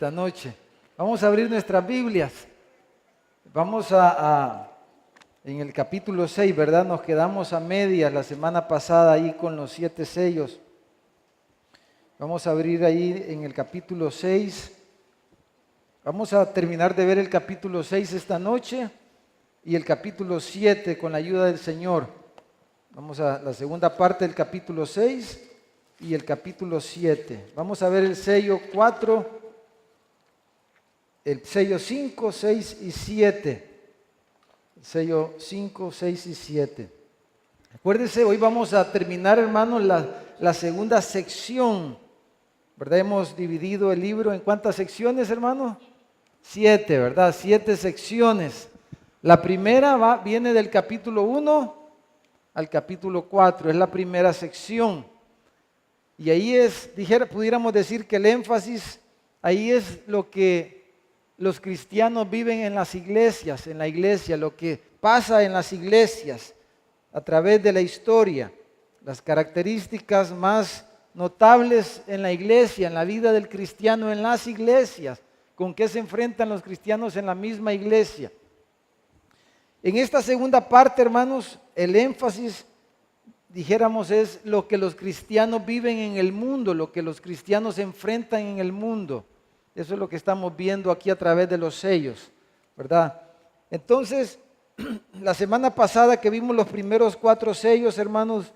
esta noche. Vamos a abrir nuestras Biblias. Vamos en el capítulo 6, ¿verdad? Nos quedamos a medias la semana pasada ahí con los 7 sellos. Vamos a abrir ahí en el capítulo 6. Vamos a terminar de ver el capítulo 6 esta noche y el capítulo 7 con la ayuda del Señor. Vamos a la segunda parte del capítulo 6 y el capítulo 7. Vamos a ver el sello 4, el sello 5, 6 y 7. El sello 5, 6 y 7. Acuérdense, hoy vamos a terminar, hermanos, la segunda sección, ¿verdad? Hemos dividido el libro en ¿cuántas secciones, hermano? 7, ¿verdad? 7 secciones. La primera viene del capítulo 1 al capítulo 4, es la primera sección. Y ahí pudiéramos decir que el énfasis, ahí es lo que los cristianos viven en las iglesias, en la iglesia, lo que pasa en las iglesias a través de la historia, las características más notables en la iglesia, en la vida del cristiano en las iglesias, con qué se enfrentan los cristianos en la misma iglesia. En esta segunda parte, hermanos, el énfasis, dijéramos, es lo que los cristianos viven en el mundo, lo que los cristianos enfrentan en el mundo. Eso es lo que estamos viendo aquí a través de los sellos, ¿verdad? Entonces, la semana pasada que vimos los primeros 4 sellos, hermanos,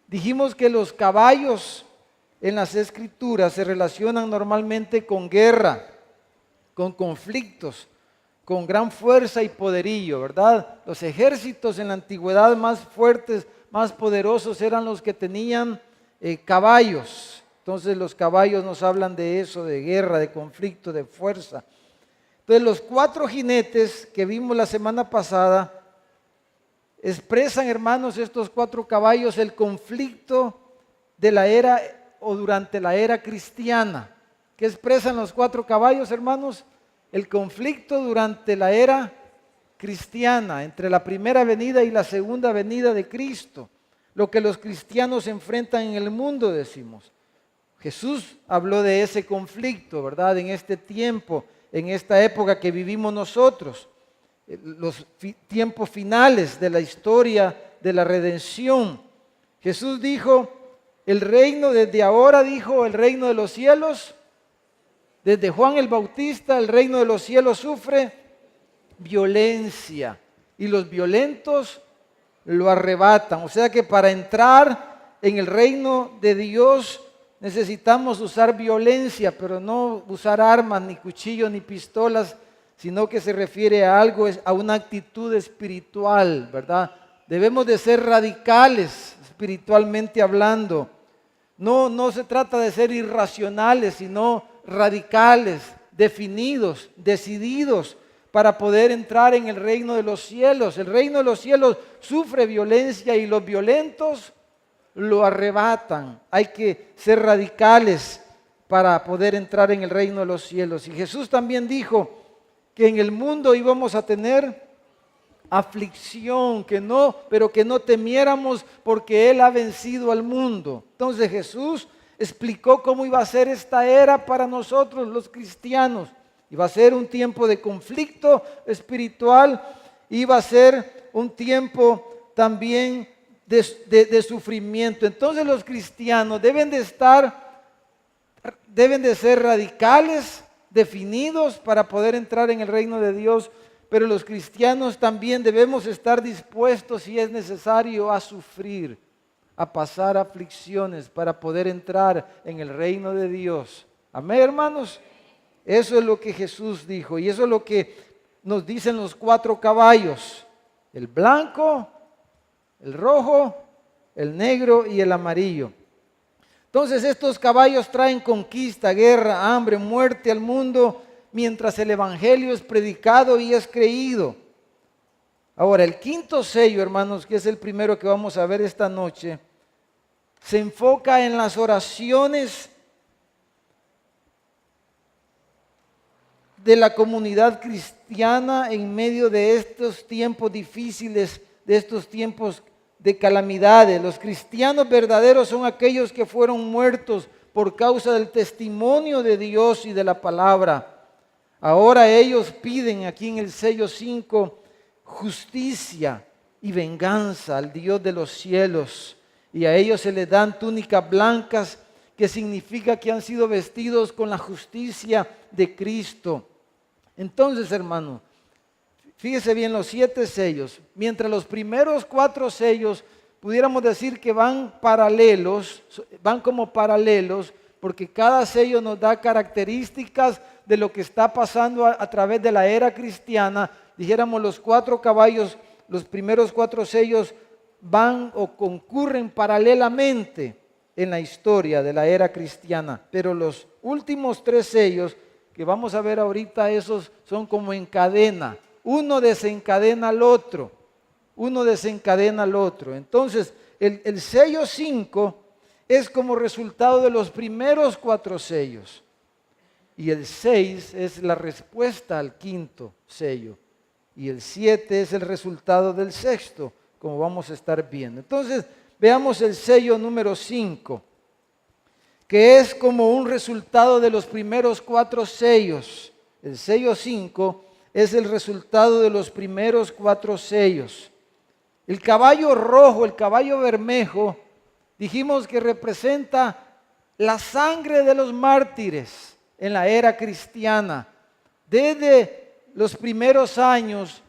dijimos que los caballos en las Escrituras se relacionan normalmente con guerra, con conflictos, con gran fuerza y poderío, ¿verdad? Los ejércitos en la antigüedad más fuertes, más poderosos eran los que tenían caballos. Entonces los caballos nos hablan de eso, de guerra, de conflicto, de fuerza. Entonces los 4 jinetes que vimos la semana pasada expresan, hermanos, estos 4 caballos, el conflicto de la era o durante la era cristiana. ¿Qué expresan los 4 caballos, hermanos? El conflicto durante la era cristiana, entre la primera venida y la segunda venida de Cristo. Lo que los cristianos enfrentan en el mundo, decimos. Jesús habló de ese conflicto, ¿verdad? En este tiempo, en esta época que vivimos nosotros. Los tiempos finales de la historia de la redención. Jesús dijo, el reino desde ahora, dijo, el reino de los cielos. Desde Juan el Bautista, el reino de los cielos sufre violencia y los violentos lo arrebatan. O sea que para entrar en el reino de Dios necesitamos usar violencia, pero no usar armas, ni cuchillos, ni pistolas, sino que se refiere a algo, a una actitud espiritual, ¿verdad? Debemos de ser radicales espiritualmente hablando. No se trata de ser irracionales, sino radicales, definidos, decididos para poder entrar en el reino de los cielos. El reino de los cielos sufre violencia y los violentos lo arrebatan. Hay que ser radicales para poder entrar en el reino de los cielos. Y Jesús también dijo que en el mundo íbamos a tener aflicción, pero que no temiéramos porque Él ha vencido al mundo. Entonces Jesús explicó cómo iba a ser esta era para nosotros los cristianos. Iba a ser un tiempo de conflicto espiritual, iba a ser un tiempo también de sufrimiento. Entonces los cristianos deben de ser radicales, definidos para poder entrar en el reino de Dios, pero los cristianos también debemos estar dispuestos, si es necesario, a sufrir, a pasar aflicciones para poder entrar en el reino de Dios. Amén, hermanos. Eso es lo que Jesús dijo y eso es lo que nos dicen los 4 caballos: el blanco, el rojo, el negro y el amarillo. Entonces estos caballos traen conquista, guerra, hambre, muerte al mundo mientras el evangelio es predicado y es creído. Ahora, el 5.º sello, hermanos, que es el primero que vamos a ver esta noche, se enfoca en las oraciones de la comunidad cristiana en medio de estos tiempos difíciles, de estos tiempos de calamidades. Los cristianos verdaderos son aquellos que fueron muertos por causa del testimonio de Dios y de la palabra. Ahora ellos piden aquí en el sello 5 justicia y venganza al Dios de los cielos. Y a ellos se les dan túnicas blancas, que significa que han sido vestidos con la justicia de Cristo. Entonces, hermano, fíjese bien los 7 sellos. Mientras los primeros 4 sellos pudiéramos decir que van paralelos, van como paralelos, porque cada sello nos da características de lo que está pasando a través de la era cristiana. Dijéramos, los 4 caballos, los primeros 4 sellos van o concurren paralelamente en la historia de la era cristiana, pero los últimos 3 sellos que vamos a ver ahorita, esos son como en cadena. Uno desencadena al otro, uno desencadena al otro. Entonces, el sello 5 es como resultado de los primeros 4 sellos. Y el 6 es la respuesta al 5.º sello. Y el 7 es el resultado del 6.º, como vamos a estar viendo. Entonces, veamos el sello número 5, que es como un resultado de los primeros 4 sellos. El sello 5 es el resultado de los primeros 4 sellos. El caballo rojo, el caballo bermejo, dijimos que representa la sangre de los mártires en la era cristiana. Desde los primeros años,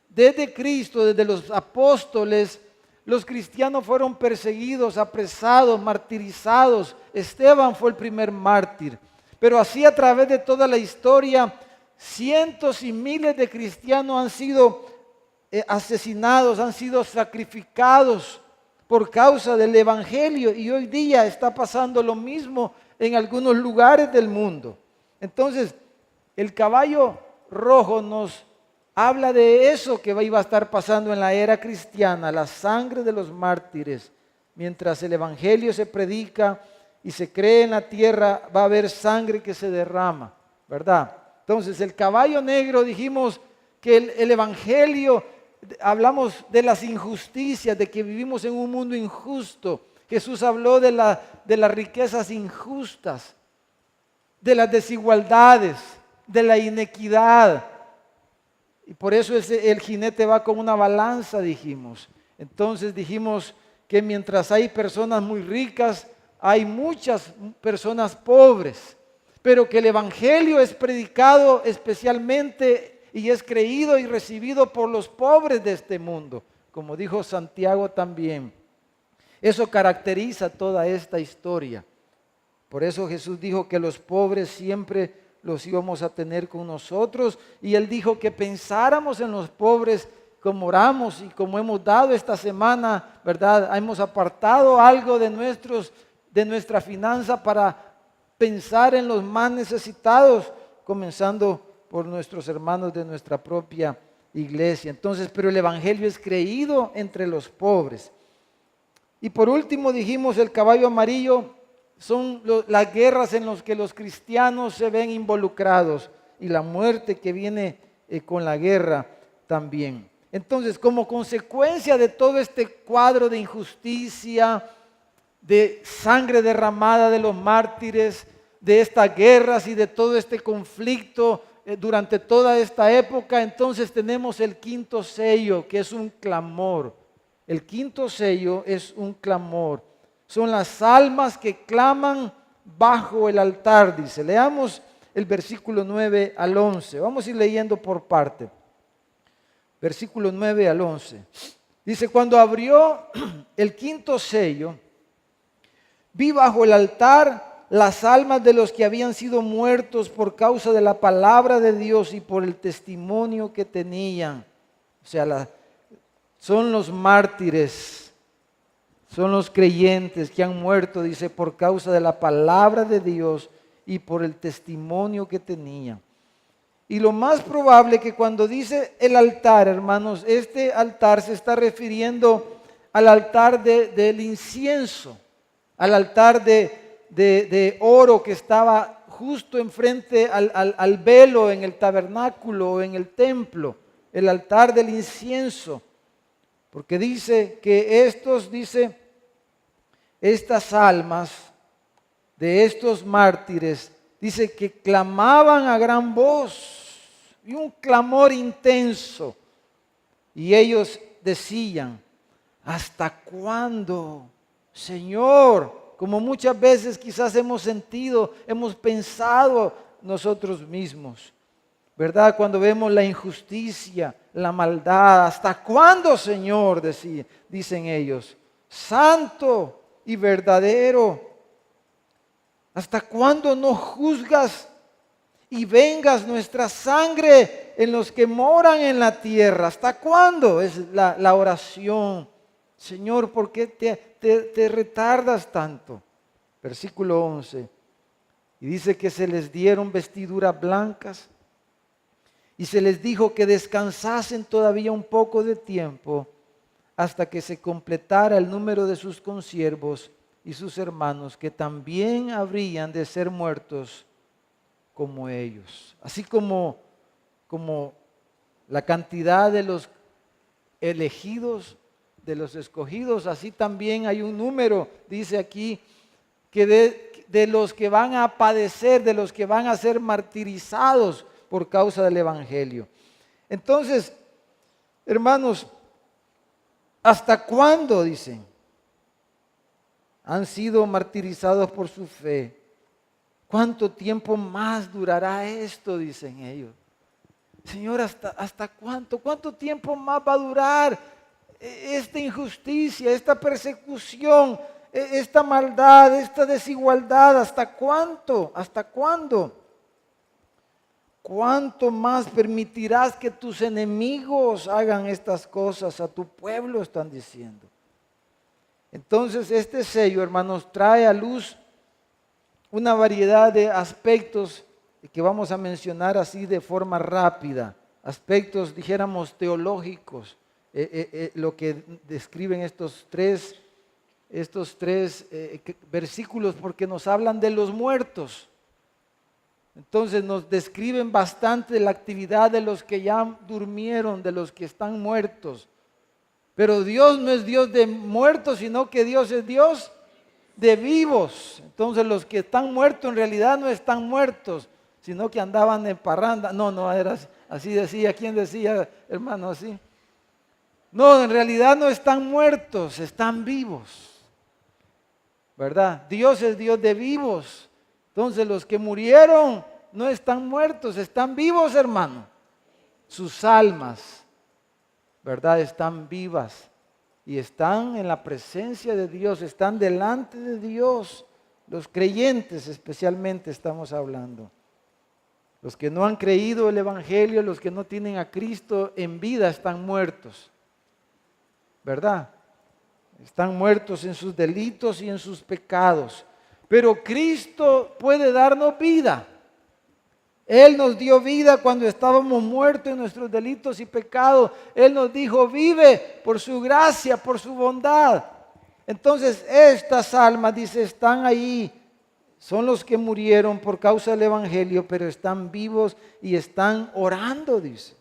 desde Cristo, desde los apóstoles, los cristianos fueron perseguidos, apresados, martirizados. Esteban fue el primer mártir. Pero así a través de toda la historia, cientos y miles de cristianos han sido asesinados, han sido sacrificados por causa del evangelio. Y hoy día está pasando lo mismo en algunos lugares del mundo. Entonces, el caballo rojo nos habla de eso que iba a estar pasando en la era cristiana, la sangre de los mártires. Mientras el evangelio se predica y se cree en la tierra, va a haber sangre que se derrama, ¿verdad? Entonces, el caballo negro, dijimos que el evangelio, hablamos de las injusticias, de que vivimos en un mundo injusto. Jesús habló de las riquezas injustas, de las desigualdades, de la inequidad. Y por eso el jinete va con una balanza, dijimos. Entonces dijimos que mientras hay personas muy ricas, hay muchas personas pobres. Pero que el evangelio es predicado especialmente y es creído y recibido por los pobres de este mundo, como dijo Santiago también. Eso caracteriza toda esta historia. Por eso Jesús dijo que los pobres siempre los íbamos a tener con nosotros, y Él dijo que pensáramos en los pobres como oramos y como hemos dado esta semana, ¿verdad? Hemos apartado algo de nuestra finanza para pensar en los más necesitados, comenzando por nuestros hermanos de nuestra propia iglesia. Entonces, pero el evangelio es creído entre los pobres. Y por último dijimos, el caballo amarillo son las guerras en las que los cristianos se ven involucrados y la muerte que viene con la guerra también. Entonces, como consecuencia de todo este cuadro de injusticia, de sangre derramada de los mártires, de estas guerras y de todo este conflicto durante toda esta época, entonces tenemos el 5.º sello, que es un clamor. El 5.º sello es un clamor. Son las almas que claman bajo el altar, dice. Leamos el versículo 9 al 11. Vamos a ir leyendo por parte. Versículo 9 al 11. Dice, cuando abrió el 5.º sello, vi bajo el altar las almas de los que habían sido muertos por causa de la palabra de Dios y por el testimonio que tenían. O sea, son los mártires, son los creyentes que han muerto, dice, por causa de la palabra de Dios y por el testimonio que tenían. Y lo más probable que cuando dice el altar, hermanos, este altar se está refiriendo al altar del incienso, al altar de oro que estaba justo enfrente al velo en el tabernáculo o en el templo, el altar del incienso. Porque dice que estas almas de estos mártires, dice que clamaban a gran voz, y un clamor intenso. Y ellos decían: ¿hasta cuándo, Señor? Como muchas veces quizás hemos sentido, hemos pensado nosotros mismos, ¿verdad? Cuando vemos la injusticia, la maldad, ¿hasta cuándo, Señor? Dicen ellos, santo y verdadero, ¿hasta cuándo no juzgas y vengas nuestra sangre en los que moran en la tierra? ¿Hasta cuándo? Es la oración. Señor, ¿por qué te retardas tanto? Versículo 11. Y dice que se les dieron vestiduras blancas y se les dijo que descansasen todavía un poco de tiempo hasta que se completara el número de sus consiervos y sus hermanos, que también habrían de ser muertos como ellos. Así como la cantidad de los elegidos, de los escogidos, así también hay un número, dice aquí, que de los que van a padecer, de los que van a ser martirizados por causa del Evangelio. Entonces, hermanos, ¿hasta cuándo, dicen, han sido martirizados por su fe? ¿Cuánto tiempo más durará esto? Dicen ellos. Señor, ¿hasta cuánto? ¿Cuánto tiempo más va a durar esta injusticia, esta persecución, esta maldad, esta desigualdad? ¿Hasta cuánto? ¿Hasta cuándo? ¿Cuánto más permitirás que tus enemigos hagan estas cosas a tu pueblo? Están diciendo. Entonces este sello, hermanos, trae a luz una variedad de aspectos que vamos a mencionar así de forma rápida. Aspectos, dijéramos, teológicos, lo que describen estos tres versículos, porque nos hablan de los muertos. Entonces nos describen bastante la actividad de los que ya durmieron, de los que están muertos. Pero Dios no es Dios de muertos, sino que Dios es Dios de vivos. Entonces los que están muertos en realidad no están muertos, sino que andaban en parranda. No era así decía. ¿Quién decía, hermano, así? No, en realidad no están muertos, están vivos, ¿verdad? Dios es Dios de vivos. Entonces los que murieron no están muertos, están vivos, hermano. Sus almas, ¿verdad? Están vivas y están en la presencia de Dios, están delante de Dios. Los creyentes especialmente estamos hablando. Los que no han creído el Evangelio, los que no tienen a Cristo en vida están muertos, ¿verdad? Están muertos en sus delitos y en sus pecados. Pero Cristo puede darnos vida. Él nos dio vida cuando estábamos muertos en nuestros delitos y pecados. Él nos dijo, vive por su gracia, por su bondad. Entonces estas almas, dice, están ahí. Son los que murieron por causa del Evangelio, pero están vivos y están orando, dice.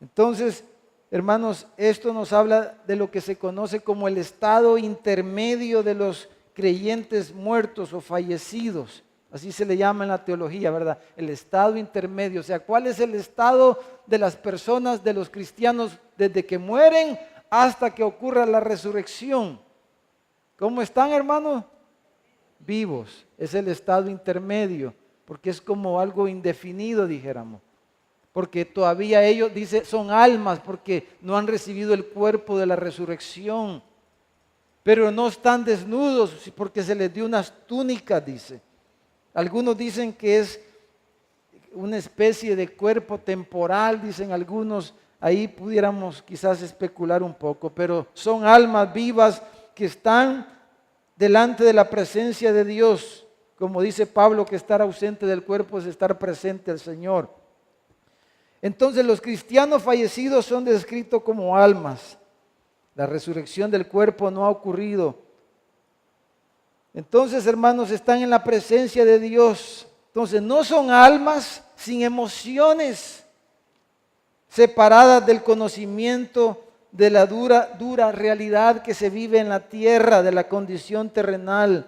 Entonces, hermanos, esto nos habla de lo que se conoce como el estado intermedio de los creyentes muertos o fallecidos. Así se le llama en la teología, ¿verdad? El estado intermedio. O sea, ¿cuál es el estado de las personas, de los cristianos, desde que mueren hasta que ocurra la resurrección? ¿Cómo están, hermanos? Vivos. Es el estado intermedio, porque es como algo indefinido, dijéramos. Porque todavía ellos, dice, son almas, porque no han recibido el cuerpo de la resurrección. Pero no están desnudos, porque se les dio unas túnicas, dice. Algunos dicen que es una especie de cuerpo temporal, dicen algunos. Ahí pudiéramos quizás especular un poco, pero son almas vivas que están delante de la presencia de Dios. Como dice Pablo, que estar ausente del cuerpo es estar presente al Señor. Entonces los cristianos fallecidos son descritos como almas. La resurrección del cuerpo no ha ocurrido. Entonces, hermanos, están en la presencia de Dios. Entonces no son almas sin emociones, separadas del conocimiento de la dura realidad que se vive en la tierra, de la condición terrenal.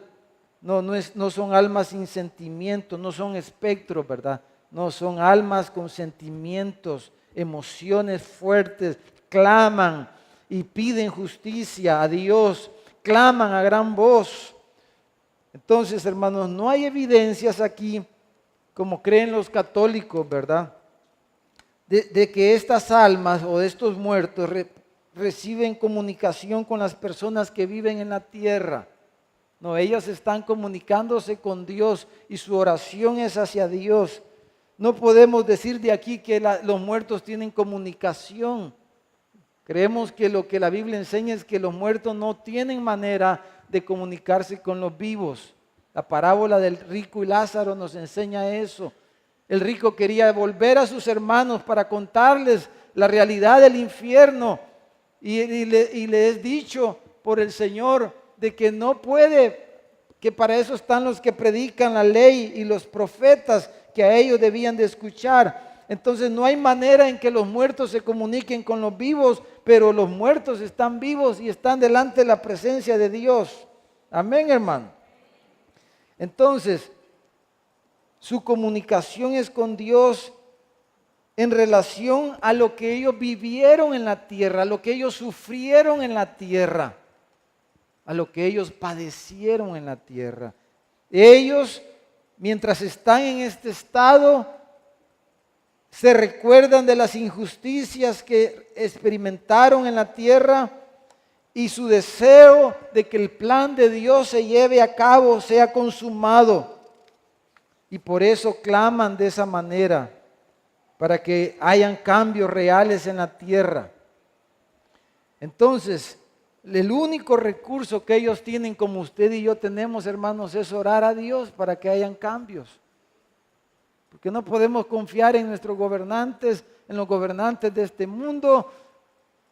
no son almas sin sentimientos, no son espectros, ¿verdad? No, son almas con sentimientos, emociones fuertes, claman y piden justicia a Dios, claman a gran voz. Entonces, hermanos, no hay evidencias aquí, como creen los católicos, ¿verdad? De que estas almas o estos muertos reciben comunicación con las personas que viven en la tierra. No, ellas están comunicándose con Dios y su oración es hacia Dios. No podemos decir de aquí que los muertos tienen comunicación. Creemos que lo que la Biblia enseña es que los muertos no tienen manera de comunicarse con los vivos. La parábola del rico y Lázaro nos enseña eso. El rico quería volver a sus hermanos para contarles la realidad del infierno y le es dicho por el Señor de que no puede, que para eso están los que predican la ley y los profetas, que a ellos debían de escuchar. Entonces no hay manera en que los muertos se comuniquen con los vivos, pero los muertos están vivos y están delante de la presencia de Dios. Amén, hermano. Entonces, su comunicación es con Dios en relación a lo que ellos vivieron en la tierra, a lo que ellos sufrieron en la tierra, a lo que ellos padecieron en la tierra. Ellos, mientras están en este estado, se recuerdan de las injusticias que experimentaron en la tierra y su deseo de que el plan de Dios se lleve a cabo, sea consumado. Y por eso claman de esa manera, para que hayan cambios reales en la tierra. Entonces, el único recurso que ellos tienen, como usted y yo tenemos, hermanos, es orar a Dios para que hayan cambios. Porque no podemos confiar en nuestros gobernantes, en los gobernantes de este mundo.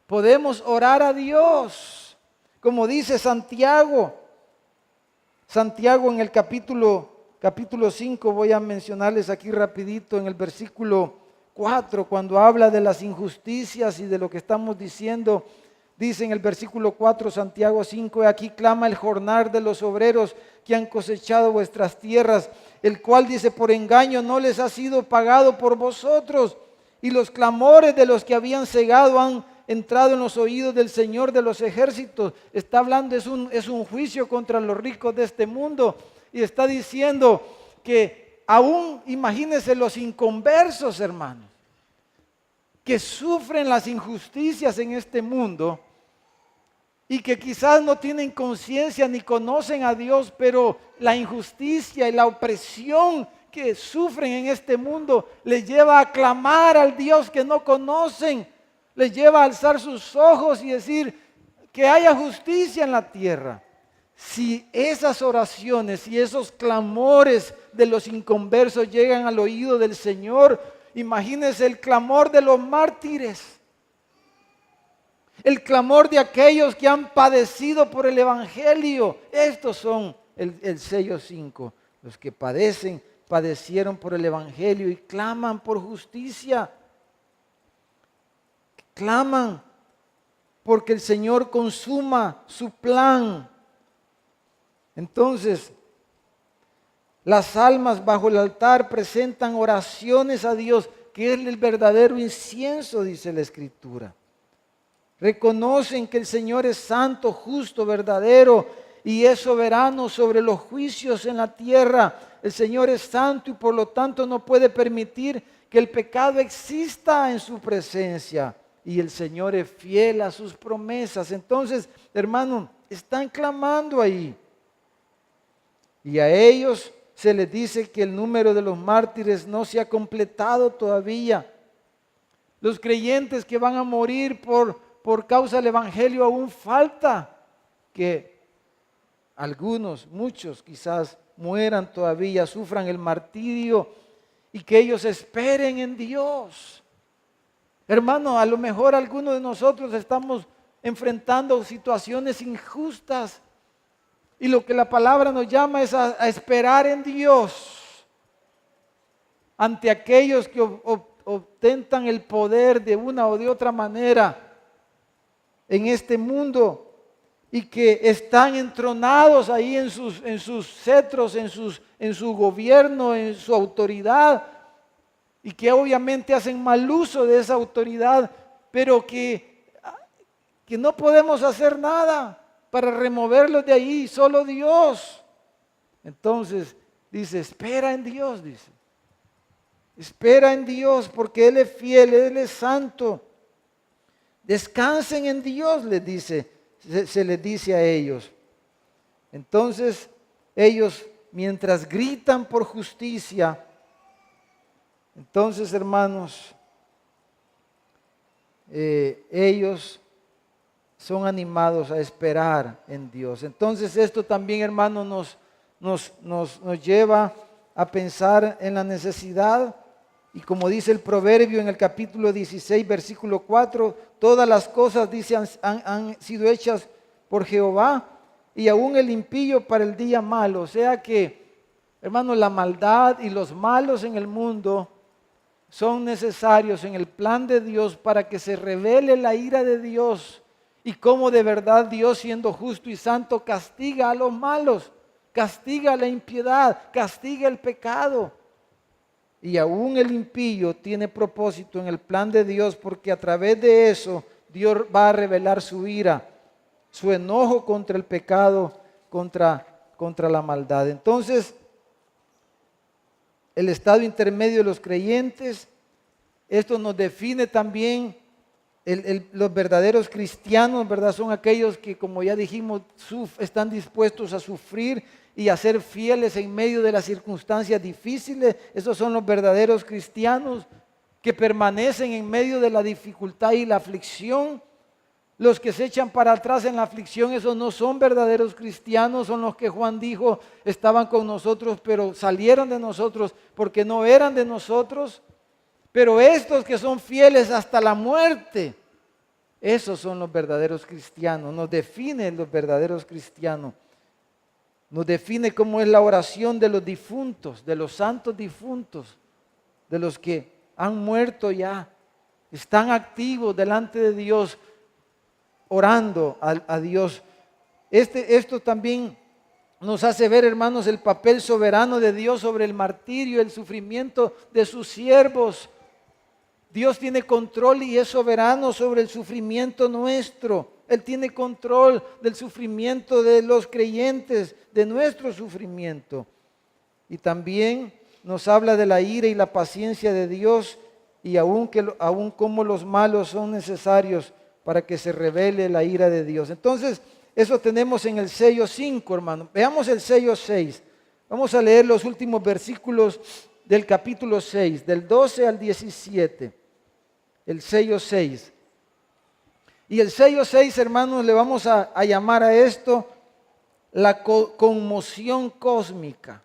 Podemos orar a Dios, como dice Santiago. Santiago en el capítulo 5, voy a mencionarles aquí rapidito en el versículo 4, cuando habla de las injusticias y de lo que estamos diciendo. Dice en el versículo 4, Santiago 5, aquí clama el jornal de los obreros que han cosechado vuestras tierras, el cual dice, por engaño no les ha sido pagado por vosotros, y los clamores de los que habían cegado han entrado en los oídos del Señor de los ejércitos. Está hablando, es un juicio contra los ricos de este mundo, y está diciendo que aún, imagínense los inconversos, hermanos, que sufren las injusticias en este mundo, y que quizás no tienen conciencia ni conocen a Dios, pero la injusticia y la opresión que sufren en este mundo les lleva a clamar al Dios que no conocen, les lleva a alzar sus ojos y decir que haya justicia en la tierra. Si esas oraciones y esos clamores de los inconversos llegan al oído del Señor, imagínense el clamor de los mártires. El clamor de aquellos que han padecido por el Evangelio. Estos son el sello 5. Los que padecieron por el Evangelio y claman por justicia. Claman porque el Señor consuma su plan. Entonces, las almas bajo el altar presentan oraciones a Dios, que es el verdadero incienso, dice la Escritura. Reconocen que el Señor es santo, justo, verdadero y es soberano sobre los juicios en la tierra. El Señor es santo y por lo tanto no puede permitir que el pecado exista en su presencia. Y el Señor es fiel a sus promesas. Entonces, hermano, están clamando ahí. Y a ellos se les dice que el número de los mártires no se ha completado todavía. Los creyentes que van a morir por causa del Evangelio aún falta que algunos, muchos quizás mueran todavía, sufran el martirio y que ellos esperen en Dios. Hermano, a lo mejor algunos de nosotros estamos enfrentando situaciones injustas y lo que la palabra nos llama es a esperar en Dios ante aquellos que ostentan el poder de una o de otra manera en este mundo. y que están entronados ahí en sus cetros, en su gobierno, en su autoridad, y que obviamente hacen mal uso de esa autoridad, pero que no podemos hacer nada para removerlos de ahí, solo Dios. Entonces dice, espera en Dios, dice. Espera en Dios porque Él es fiel, Él es santo. Descansen en Dios, les dice, se les dice a ellos. Entonces ellos, mientras gritan por justicia, entonces hermanos, ellos son animados a esperar en Dios. Entonces esto también, hermanos, nos lleva a pensar en la necesidad. Y como dice el proverbio en el capítulo 16, versículo 4, todas las cosas, dice, han sido hechas por Jehová, y aún el impío para el día malo. O sea que, hermanos, la maldad y los malos en el mundo son necesarios en el plan de Dios para que se revele la ira de Dios, y cómo de verdad Dios, siendo justo y santo, castiga a los malos, castiga la impiedad, castiga el pecado. Y aún el impío tiene propósito en el plan de Dios, porque a través de eso Dios va a revelar su ira, su enojo contra el pecado, contra la maldad. Entonces, el estado intermedio de los creyentes, esto nos define también. Los verdaderos cristianos, ¿verdad? Son aquellos que, como ya dijimos, están dispuestos a sufrir y a ser fieles en medio de las circunstancias difíciles. Esos son los verdaderos cristianos que permanecen en medio de la dificultad y la aflicción. Los que se echan para atrás en la aflicción, esos no son verdaderos cristianos. Son los que Juan dijo estaban con nosotros, pero salieron de nosotros porque no eran de nosotros. Pero estos que son fieles hasta la muerte, esos son los verdaderos cristianos. Nos define los verdaderos cristianos. Nos define cómo es la oración de los difuntos, de los santos difuntos, de los que han muerto ya. Están activos delante de Dios, orando a Dios. Esto también nos hace ver, hermanos, el papel soberano de Dios sobre el martirio, el sufrimiento de sus siervos. Dios tiene control y es soberano sobre el sufrimiento nuestro. Él tiene control del sufrimiento de los creyentes, de nuestro sufrimiento. Y también nos habla de la ira y la paciencia de Dios, y aún como los malos son necesarios para que se revele la ira de Dios. Entonces, eso tenemos en el sello 5, hermano. Veamos el sello 6. Vamos a leer los últimos versículos del capítulo 6, del 12 al 17. El sello 6. Y el sello 6, hermanos, le vamos a llamar a esto la conmoción cósmica.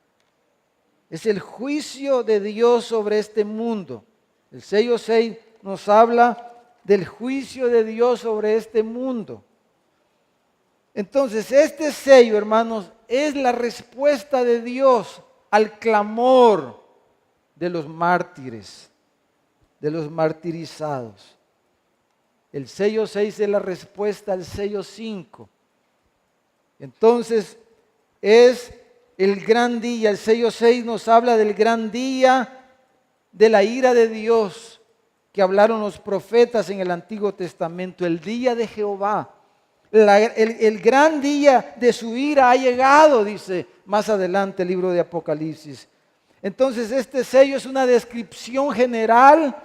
Es el juicio de Dios sobre este mundo. El sello 6 nos habla del juicio de Dios sobre este mundo. Entonces, este sello, hermanos, es la respuesta de Dios al clamor de los mártires, de los martirizados. El sello 6 es la respuesta al sello 5. Entonces, es el gran día. El sello 6 nos habla del gran día de la ira de Dios que hablaron los profetas en el Antiguo Testamento. El día de Jehová. El gran día de su ira ha llegado, dice más adelante el libro de Apocalipsis. Entonces, este sello es una descripción general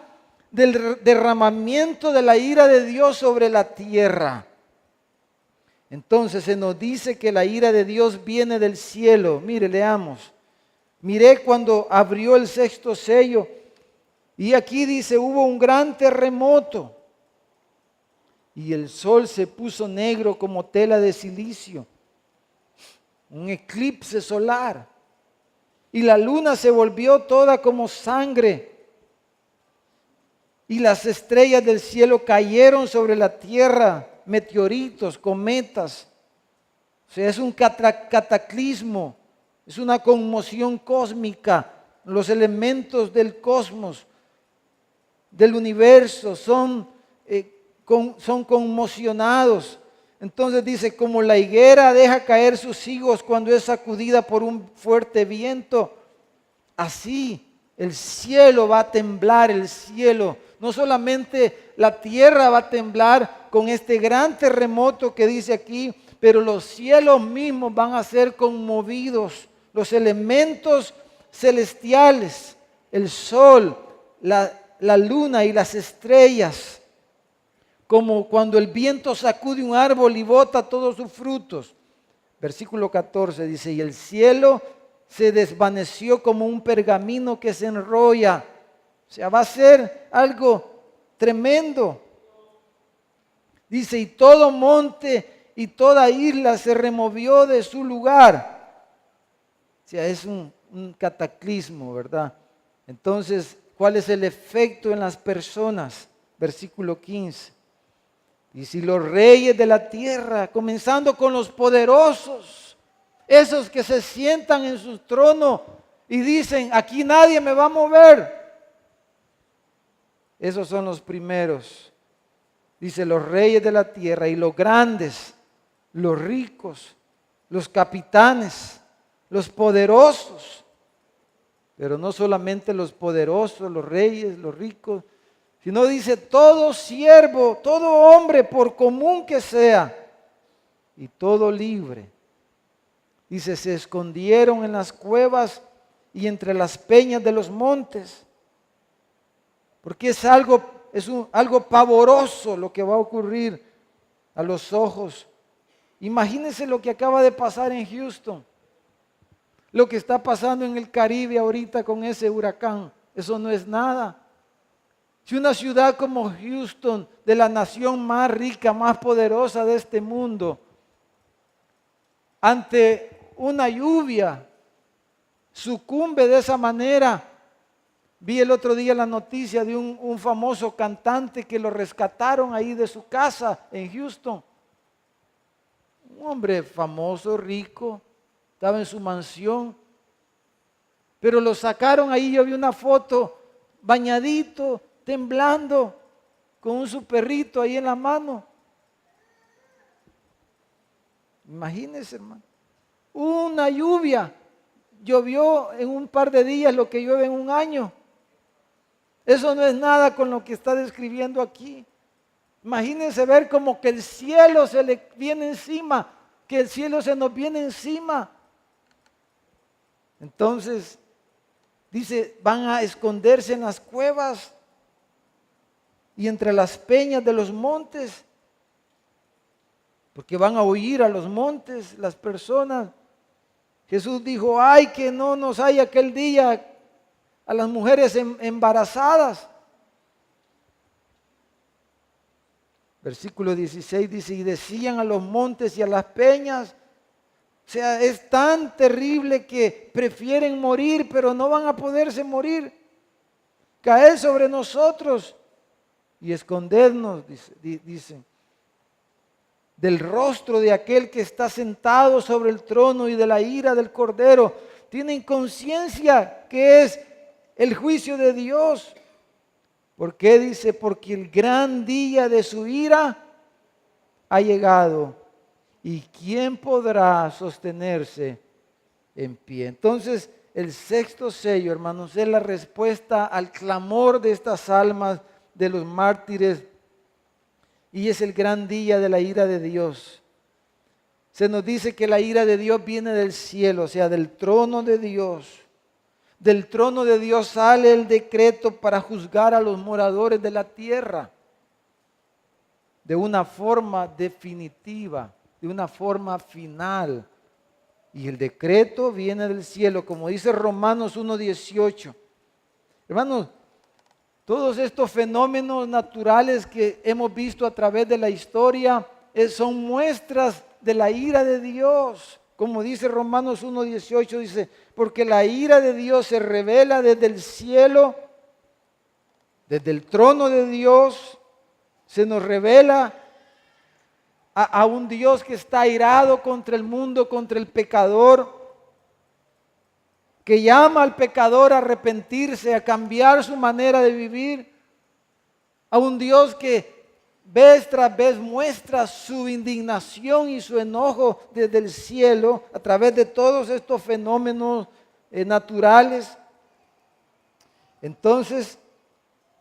del derramamiento de la ira de Dios sobre la tierra. Entonces se nos dice que la ira de Dios viene del cielo. Mire, leamos. Miré cuando abrió el sexto sello, y aquí dice, hubo un gran terremoto, y el sol se puso negro como tela de silicio, un eclipse solar, y la luna se volvió toda como sangre, y las estrellas del cielo cayeron sobre la tierra, meteoritos, cometas. O sea, es un cataclismo, es una conmoción cósmica. Los elementos del cosmos, del universo, son conmocionados. Entonces dice, como la higuera deja caer sus higos cuando es sacudida por un fuerte viento, así el cielo va a temblar, el cielo. No solamente la tierra va a temblar con este gran terremoto que dice aquí, pero los cielos mismos van a ser conmovidos. Los elementos celestiales, el sol, la luna y las estrellas, como cuando el viento sacude un árbol y bota todos sus frutos. Versículo 14 dice, y el cielo se desvaneció como un pergamino que se enrolla. O sea, va a ser algo tremendo. Dice, y todo monte y toda isla se removió de su lugar. O sea, es un cataclismo, ¿verdad? Entonces, ¿cuál es el efecto en las personas? Versículo 15. Y si los reyes de la tierra, comenzando con los poderosos, esos que se sientan en su trono y dicen, aquí nadie me va a mover. Esos son los primeros. Dice, los reyes de la tierra y los grandes, los ricos, los capitanes, los poderosos. Pero no solamente los poderosos, los reyes, los ricos, sino dice todo siervo, todo hombre, por común que sea, y todo libre. Dice, se escondieron en las cuevas y entre las peñas de los montes, porque es algo pavoroso lo que va a ocurrir a los ojos. Imagínense lo que acaba de pasar en Houston, lo que está pasando en el Caribe ahorita con ese huracán. Eso no es nada. Si una ciudad como Houston, de la nación más rica, más poderosa de este mundo, ante una lluvia, sucumbe de esa manera. Vi el otro día la noticia de un famoso cantante que lo rescataron ahí de su casa en Houston. Un hombre famoso, rico, estaba en su mansión, pero lo sacaron ahí. Yo vi una foto bañadito, temblando, con su perrito ahí en la mano. Imagínense, hermano, una lluvia, llovió en un par de días lo que llueve en un año. Eso no es nada con lo que está describiendo aquí. Imagínense ver como que el cielo se le viene encima, que el cielo se nos viene encima. Entonces, dice, van a esconderse en las cuevas y entre las peñas de los montes, porque van a huir a los montes las personas. Jesús dijo, ay, que no nos haya aquel día a las mujeres embarazadas. Versículo 16 dice, y decían a los montes y a las peñas, o sea, es tan terrible que prefieren morir, pero no van a poderse morir. Caed sobre nosotros y escondernos, dicen, del rostro de aquel que está sentado sobre el trono y de la ira del Cordero. Tienen conciencia que es el juicio de Dios. ¿Por qué? Dice, porque el gran día de su ira ha llegado. ¿Y quién podrá sostenerse en pie? Entonces, el sexto sello, hermanos, es la respuesta al clamor de estas almas de los mártires. Y es el gran día de la ira de Dios. Se nos dice que la ira de Dios viene del cielo, o sea, del trono de Dios. Del trono de Dios sale el decreto para juzgar a los moradores de la tierra de una forma definitiva, de una forma final. Y el decreto viene del cielo, como dice Romanos 1:18. Hermanos, todos estos fenómenos naturales que hemos visto a través de la historia son muestras de la ira de Dios. Como dice Romanos 1:18, dice, porque la ira de Dios se revela desde el cielo, desde el trono de Dios, se nos revela a un Dios que está airado contra el mundo, contra el pecador, que llama al pecador a arrepentirse, a cambiar su manera de vivir, a un Dios que vez tras vez muestra su indignación y su enojo desde el cielo a través de todos estos fenómenos naturales. Entonces,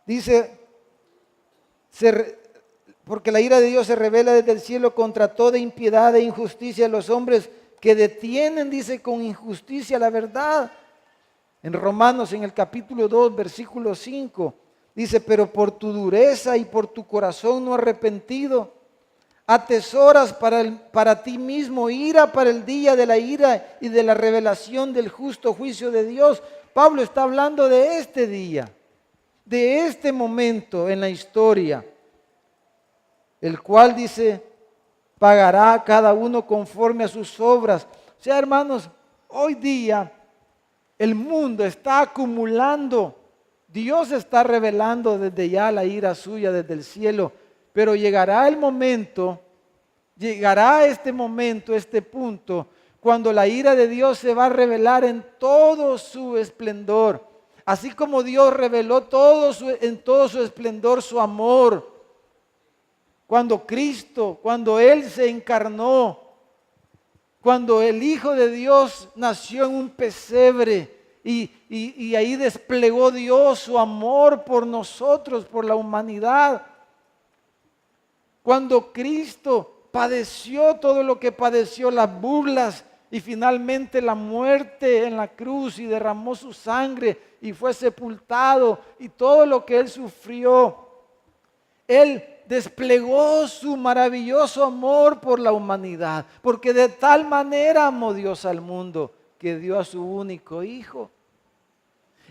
dice, porque la ira de Dios se revela desde el cielo contra toda impiedad e injusticia de los hombres que detienen, dice, con injusticia la verdad. En Romanos, en el capítulo 2, versículo 5, dice, pero por tu dureza y por tu corazón no arrepentido, atesoras para ti mismo ira para el día de la ira y de la revelación del justo juicio de Dios. Pablo está hablando de este día, de este momento en la historia, el cual dice, pagará a cada uno conforme a sus obras. O sea, hermanos, hoy día el mundo está acumulando, Dios está revelando desde ya la ira suya desde el cielo, pero llegará el momento, llegará este momento, este punto, cuando la ira de Dios se va a revelar en todo su esplendor. Así como Dios reveló en todo su esplendor su amor, cuando Cristo, cuando Él se encarnó, cuando el Hijo de Dios nació en un pesebre y ahí desplegó Dios su amor por nosotros, por la humanidad. Cuando Cristo padeció todo lo que padeció, las burlas y finalmente la muerte en la cruz y derramó su sangre y fue sepultado y todo lo que Él sufrió, Él desplegó su maravilloso amor por la humanidad, porque de tal manera amó Dios al mundo que dio a su único Hijo.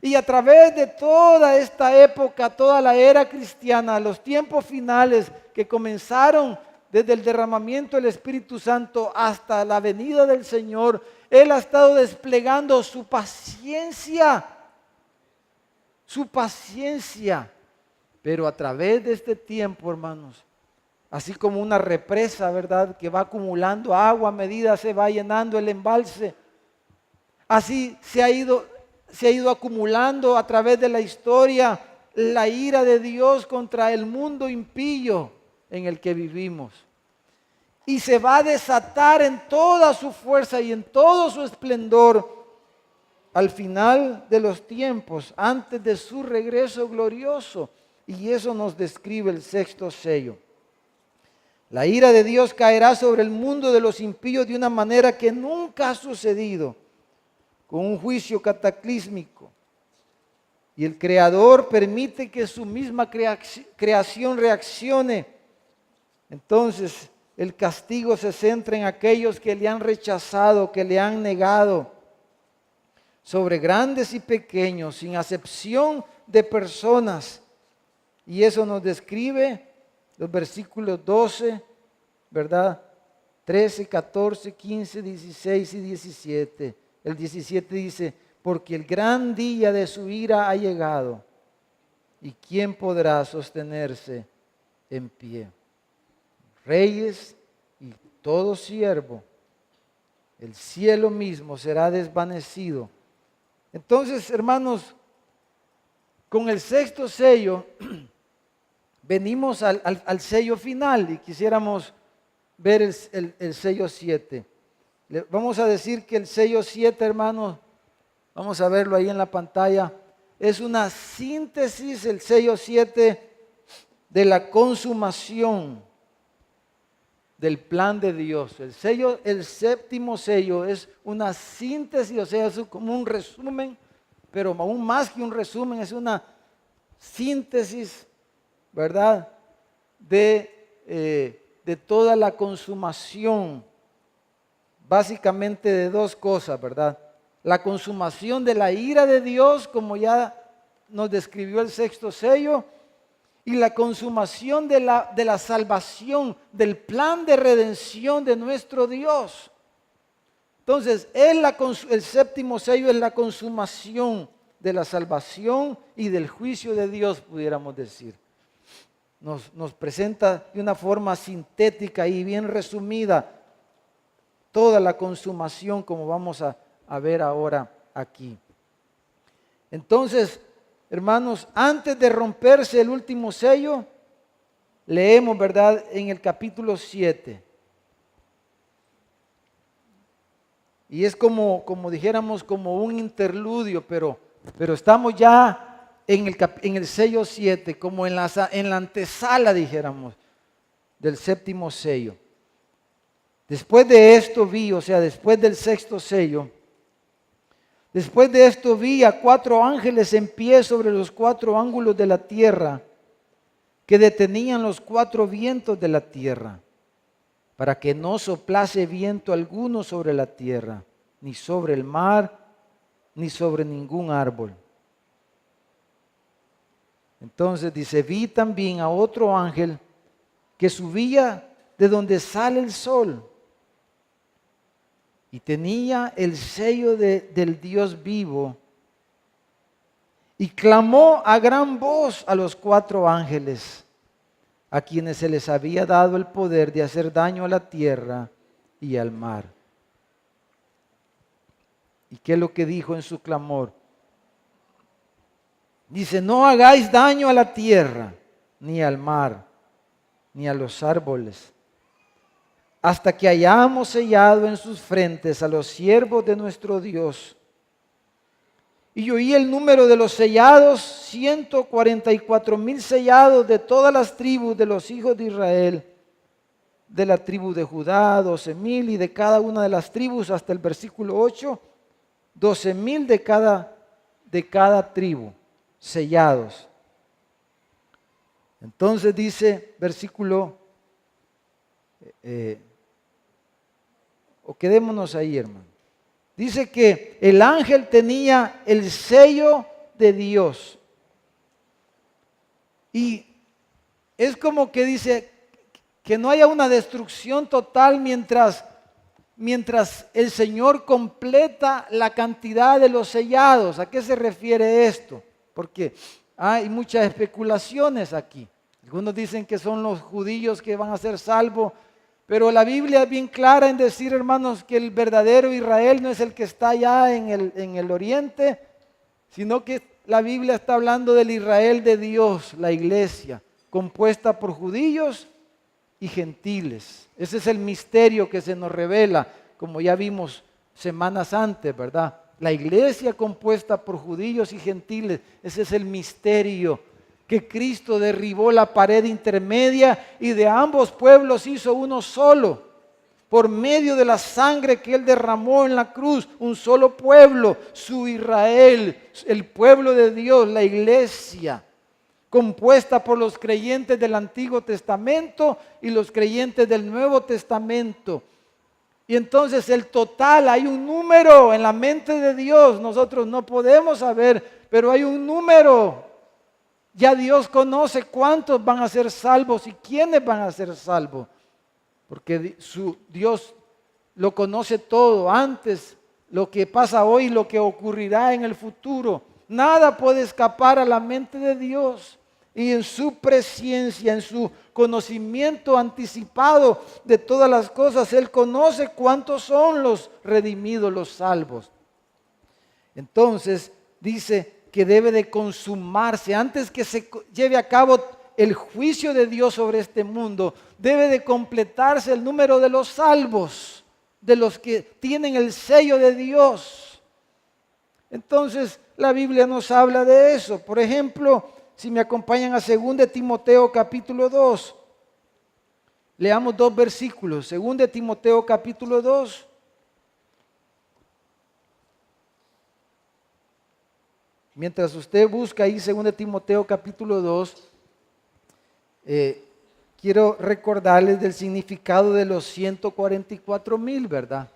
Y a través de toda esta época, toda la era cristiana, los tiempos finales que comenzaron desde el derramamiento del Espíritu Santo hasta la venida del Señor, Él ha estado desplegando su paciencia. Pero a través de este tiempo, hermanos, así como una represa, ¿verdad?, que va acumulando agua a medida se va llenando el embalse, así se ha ido acumulando a través de la historia la ira de Dios contra el mundo impío en el que vivimos. Y se va a desatar en toda su fuerza y en todo su esplendor al final de los tiempos, antes de su regreso glorioso. Y eso nos describe el sexto sello. La ira de Dios caerá sobre el mundo de los impíos de una manera que nunca ha sucedido, con un juicio cataclísmico. Y el Creador permite que su misma creación reaccione. Entonces, el castigo se centra en aquellos que le han rechazado, que le han negado, sobre grandes y pequeños, sin acepción de personas. Y eso nos describe los versículos 12, ¿verdad? 13, 14, 15, 16 y 17. El 17 dice, porque el gran día de su ira ha llegado, ¿y quién podrá sostenerse en pie? Reyes y todo siervo, el cielo mismo será desvanecido. Entonces, hermanos, con el sexto sello venimos al sello final y quisiéramos ver el sello 7. Vamos a decir que el sello 7, hermanos, vamos a verlo ahí en la pantalla, es una síntesis, el sello 7, de la consumación del plan de Dios. El séptimo sello es una síntesis, o sea, es como un resumen, pero aún más que un resumen, es una síntesis, ¿verdad?, de toda la consumación, básicamente de dos cosas, ¿verdad? La consumación de la ira de Dios, como ya nos describió el sexto sello, y la consumación de la salvación, del plan de redención de nuestro Dios. Entonces, el séptimo sello es la consumación de la salvación y del juicio de Dios, pudiéramos decir. Nos presenta de una forma sintética y bien resumida toda la consumación, como vamos a ver ahora aquí. Entonces, hermanos, antes de romperse el último sello, leemos, ¿verdad?, en el capítulo 7. Y es como dijéramos, como un interludio, pero estamos ya en el sello 7, como en la antesala, dijéramos, del séptimo sello. Después de esto vi, o sea, después del sexto sello, después de esto vi a 4 ángeles en pie sobre los 4 ángulos de la tierra, que detenían los 4 vientos de la tierra, para que no soplase viento alguno sobre la tierra, ni sobre el mar, ni sobre ningún árbol. Entonces dice, vi también a otro ángel que subía de donde sale el sol, y tenía el sello del Dios vivo, y clamó a gran voz a los 4 ángeles, a quienes se les había dado el poder de hacer daño a la tierra y al mar. ¿Y qué es lo que dijo en su clamor? Dice, no hagáis daño a la tierra, ni al mar, ni a los árboles, hasta que hayamos sellado en sus frentes a los siervos de nuestro Dios. Y oí el número de los sellados, 144,000 sellados de todas las tribus de los hijos de Israel, de la tribu de Judá, 12,000, y de cada una de las tribus, hasta el versículo 8, 12,000 de cada tribu, sellados. Entonces dice, versículo, o quedémonos ahí, hermano. Dice que el ángel tenía el sello de Dios. Y es como que dice que no haya una destrucción total mientras el Señor completa la cantidad de los sellados. ¿A qué se refiere esto? Porque hay muchas especulaciones aquí. Algunos dicen que son los judíos que van a ser salvos, pero la Biblia es bien clara en decir, hermanos, que el verdadero Israel no es el que está allá en el oriente, sino que la Biblia está hablando del Israel de Dios, la iglesia, compuesta por judíos y gentiles. Ese es el misterio que se nos revela, como ya vimos semanas antes, ¿verdad? La iglesia compuesta por judíos y gentiles, ese es el misterio, que Cristo derribó la pared intermedia y de ambos pueblos hizo uno solo, por medio de la sangre que Él derramó en la cruz, un solo pueblo, su Israel, el pueblo de Dios, la iglesia, compuesta por los creyentes del Antiguo Testamento y los creyentes del Nuevo Testamento. Y entonces el total, hay un número en la mente de Dios, nosotros no podemos saber, pero hay un número. Ya Dios conoce cuántos van a ser salvos y quiénes van a ser salvos, porque Dios lo conoce todo, antes, lo que pasa hoy, lo que ocurrirá en el futuro. Nada puede escapar a la mente de Dios, y en su presciencia, en su conocimiento anticipado de todas las cosas, Él conoce cuántos son los redimidos, los salvos. Entonces dice que debe de consumarse, antes que se lleve a cabo el juicio de Dios sobre este mundo, debe de completarse el número de los salvos, de los que tienen el sello de Dios. Entonces la Biblia nos habla de eso. Por ejemplo, si me acompañan a 2 Timoteo capítulo 2, leamos 2 versículos. 2 Timoteo capítulo 2. Mientras usted busca ahí 2 Timoteo capítulo 2, quiero recordarles del significado de los 144,000, ¿verdad?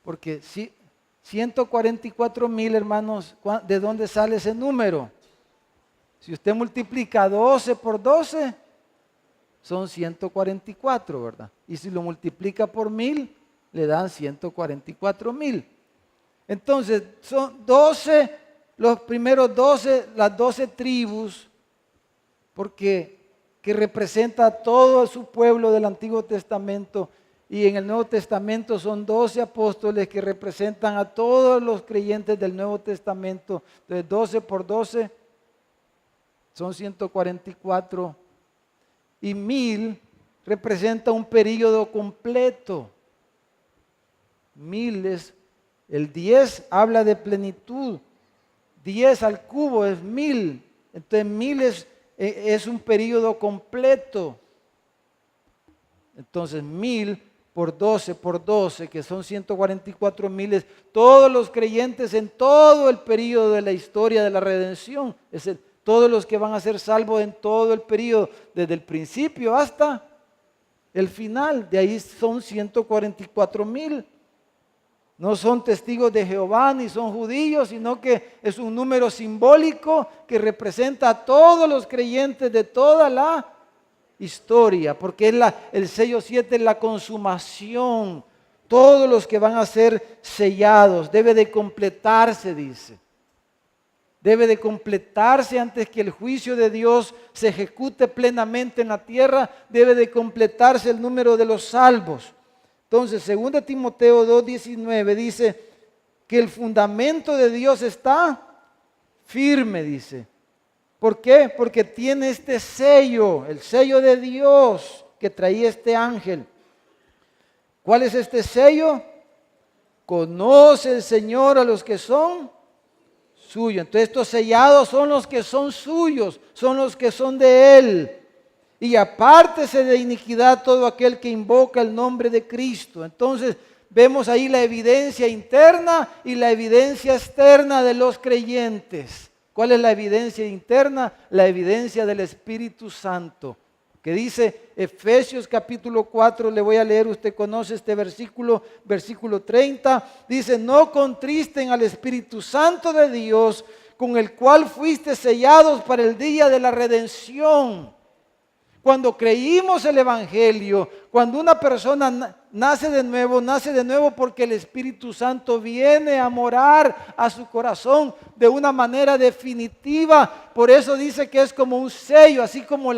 Porque si 144,000, hermanos, ¿de dónde sale ese número? Si usted multiplica 12 por 12, son 144, ¿verdad? Y si lo multiplica por 1,000, le dan 144,000. Entonces, son 12. Los primeros 12, las 12 tribus, porque que representa a todo su pueblo del Antiguo Testamento, y en el Nuevo Testamento son 12 apóstoles que representan a todos los creyentes del Nuevo Testamento. Entonces 12 por 12 son 144. y 1000 representa un periodo completo. 1000 es, el 10 habla de plenitud. 10 al cubo es 1000. Entonces 1000 es un periodo completo. Entonces 1000 por 12, que son 144,000, todos los creyentes en todo el periodo de la historia de la redención. Todos los que van a ser salvos en todo el periodo, desde el principio hasta el final. De ahí son 144,000. No son testigos de Jehová ni son judíos, sino que es un número simbólico que representa a todos los creyentes de toda la historia, porque el sello 7 es la consumación. Todos los que van a ser sellados, debe de completarse, dice. Debe de completarse antes que el juicio de Dios se ejecute plenamente en la tierra. Debe de completarse el número de los salvos. Entonces, 2 Timoteo 2:19 dice que el fundamento de Dios está firme, dice. ¿Por qué? Porque tiene este sello, el sello de Dios que traía este ángel. ¿Cuál es este sello? Conoce el Señor a los que son suyos. Entonces estos sellados son los que son suyos, son los que son de Él. Y apártese de iniquidad todo aquel que invoca el nombre de Cristo. Entonces vemos ahí la evidencia interna y la evidencia externa de los creyentes. ¿Cuál es la evidencia interna? La evidencia del Espíritu Santo, que dice Efesios capítulo 4, le voy a leer, usted conoce este versículo, versículo 30, dice: no contristen al Espíritu Santo de Dios, con el cual fuiste sellados para el día de la redención. Cuando creímos el Evangelio, cuando una persona nace de nuevo porque el Espíritu Santo viene a morar a su corazón de una manera definitiva. Por eso dice que es como un sello, así como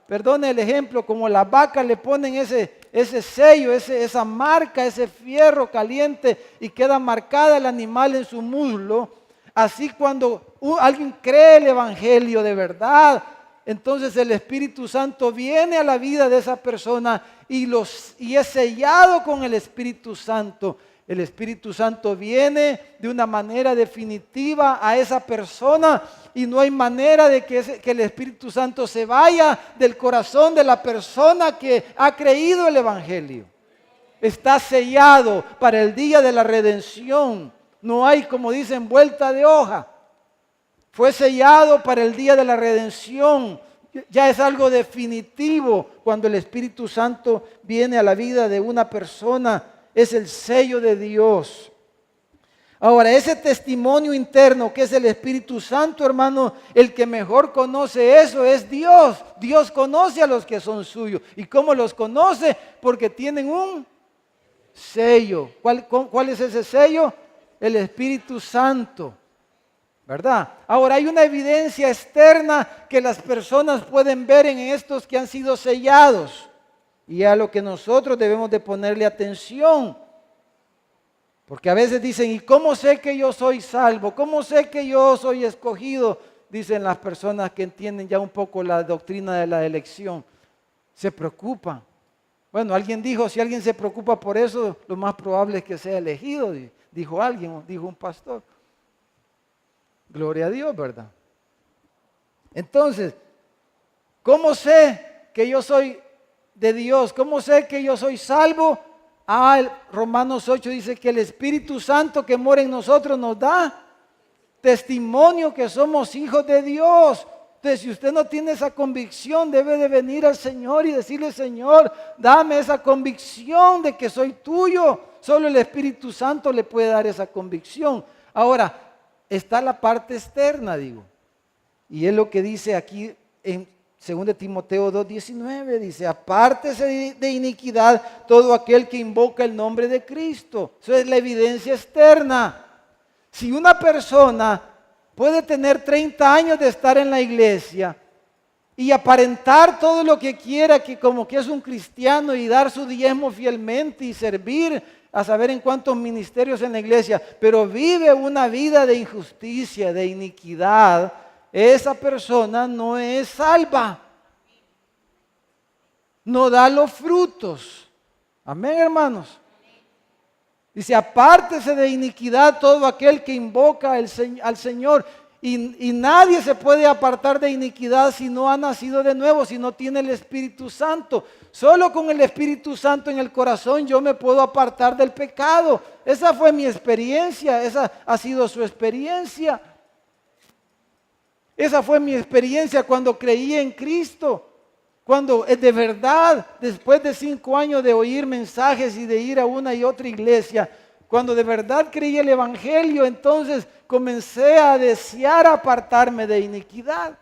perdone el ejemplo, como la vaca le ponen ese sello, esa marca, ese fierro caliente y queda marcada el animal en su muslo. Así cuando alguien cree el Evangelio de verdad, entonces el Espíritu Santo viene a la vida de esa persona y es sellado con el Espíritu Santo. El Espíritu Santo viene de una manera definitiva a esa persona y no hay manera de que el Espíritu Santo se vaya del corazón de la persona que ha creído el Evangelio. Está sellado para el día de la redención. No hay, como dicen, vuelta de hoja. Fue sellado para el día de la redención. Ya es algo definitivo cuando el Espíritu Santo viene a la vida de una persona. Es el sello de Dios. Ahora, ese testimonio interno que es el Espíritu Santo, hermano, el que mejor conoce eso es Dios. Dios conoce a los que son suyos. ¿Y cómo los conoce? Porque tienen un sello. ¿Cuál es ese sello? El Espíritu Santo. ¿Verdad? Ahora hay una evidencia externa que las personas pueden ver en estos que han sido sellados y a lo que nosotros debemos de ponerle atención, porque a veces dicen: ¿y cómo sé que yo soy salvo? ¿Cómo sé que yo soy escogido? Dicen las personas que entienden ya un poco la doctrina de la elección. Se preocupan. Bueno, alguien dijo: si alguien se preocupa por eso, lo más probable es que sea elegido, dijo alguien, dijo un pastor. Gloria a Dios, ¿verdad? Entonces, ¿cómo sé que yo soy de Dios? ¿Cómo sé que yo soy salvo? Romanos 8 dice que el Espíritu Santo que mora en nosotros nos da testimonio que somos hijos de Dios. Entonces, si usted no tiene esa convicción, debe de venir al Señor y decirle: Señor, dame esa convicción de que soy tuyo. Solo el Espíritu Santo le puede dar esa convicción. Ahora, está la parte externa, digo. Y es lo que dice aquí en 2 Timoteo 2:19. Dice: apártese de iniquidad todo aquel que invoca el nombre de Cristo. Eso es la evidencia externa. Si una persona puede tener 30 años de estar en la iglesia y aparentar todo lo que quiera, que como que es un cristiano, y dar su diezmo fielmente y servir a saber en cuántos ministerios en la iglesia, pero vive una vida de injusticia, de iniquidad, esa persona no es salva. no da los frutos. Amén, hermanos. Dice, apártese de iniquidad todo aquel que invoca al Señor. Y nadie se puede apartar de iniquidad si no ha nacido de nuevo, si no tiene el Espíritu Santo. Solo con el Espíritu Santo en el corazón yo me puedo apartar del pecado. Esa fue mi experiencia, esa ha sido su experiencia. Esa fue mi experiencia cuando creí en Cristo. Cuando de verdad, después de 5 años de oír mensajes y de ir a una y otra iglesia, cuando de verdad creí el Evangelio, entonces comencé a desear apartarme de iniquidad.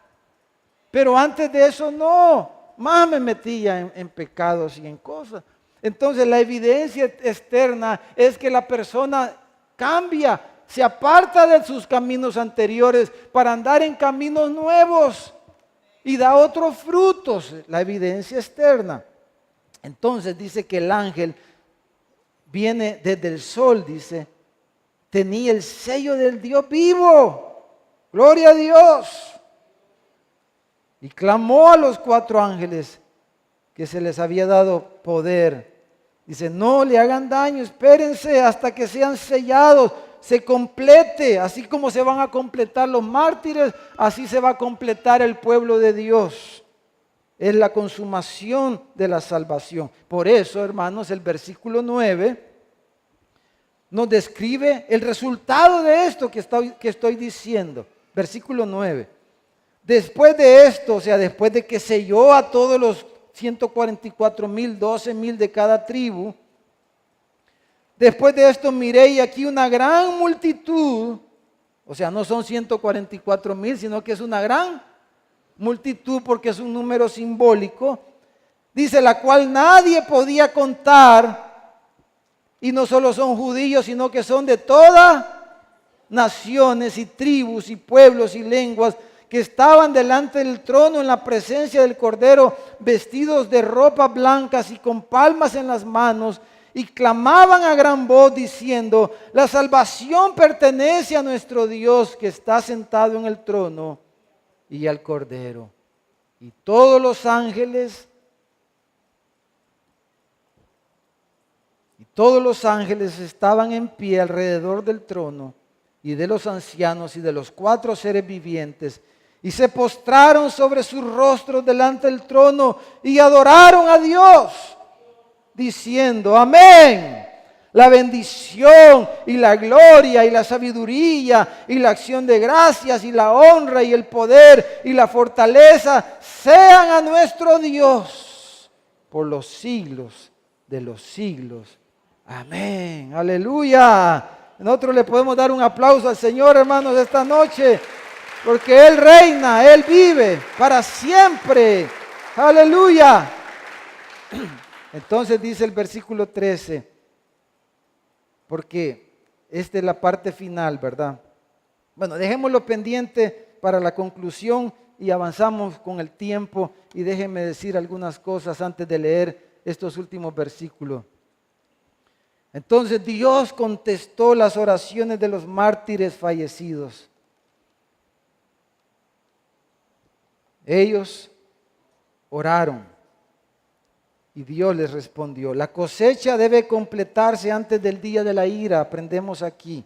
Pero antes de eso no, más me metía en pecados y en cosas. Entonces la evidencia externa es que la persona cambia, se aparta de sus caminos anteriores para andar en caminos nuevos y da otros frutos, la evidencia externa. Entonces dice que el ángel viene desde el sol, dice, tenía el sello del Dios vivo. Gloria a Dios. Y clamó a los 4 ángeles que se les había dado poder. Dice, no le hagan daño, espérense hasta que sean sellados, se complete, así como se van a completar los mártires, así se va a completar el pueblo de Dios. Es la consumación de la salvación. Por eso, hermanos, el versículo 9 nos describe el resultado de esto que estoy diciendo. Versículo 9. Después de esto, o sea, después de que selló a todos los 144,000, 12,000 de cada tribu, después de esto miré y aquí una gran multitud, o sea, no son 144,000, sino que es una gran multitud porque es un número simbólico, dice, la cual nadie podía contar, y no solo son judíos, sino que son de todas naciones y tribus y pueblos y lenguas, que estaban delante del trono en la presencia del Cordero, vestidos de ropas blancas y con palmas en las manos, y clamaban a gran voz diciendo, la salvación pertenece a nuestro Dios que está sentado en el trono y al Cordero. Y todos los ángeles estaban en pie alrededor del trono y de los ancianos y de los 4 seres vivientes, y se postraron sobre sus rostros delante del trono y adoraron a Dios, diciendo, amén. La bendición y la gloria y la sabiduría y la acción de gracias y la honra y el poder y la fortaleza sean a nuestro Dios por los siglos de los siglos. Amén. Aleluya. Nosotros le podemos dar un aplauso al Señor, hermanos, esta noche, porque Él reina, Él vive para siempre. Aleluya. Entonces dice el versículo 13, porque esta es la parte final, ¿verdad? Bueno, dejémoslo pendiente para la conclusión y avanzamos con el tiempo, y déjenme decir algunas cosas antes de leer estos últimos versículos. Entonces Dios contestó las oraciones de los mártires fallecidos. Ellos oraron y Dios les respondió. La cosecha debe completarse antes del día de la ira, aprendemos aquí.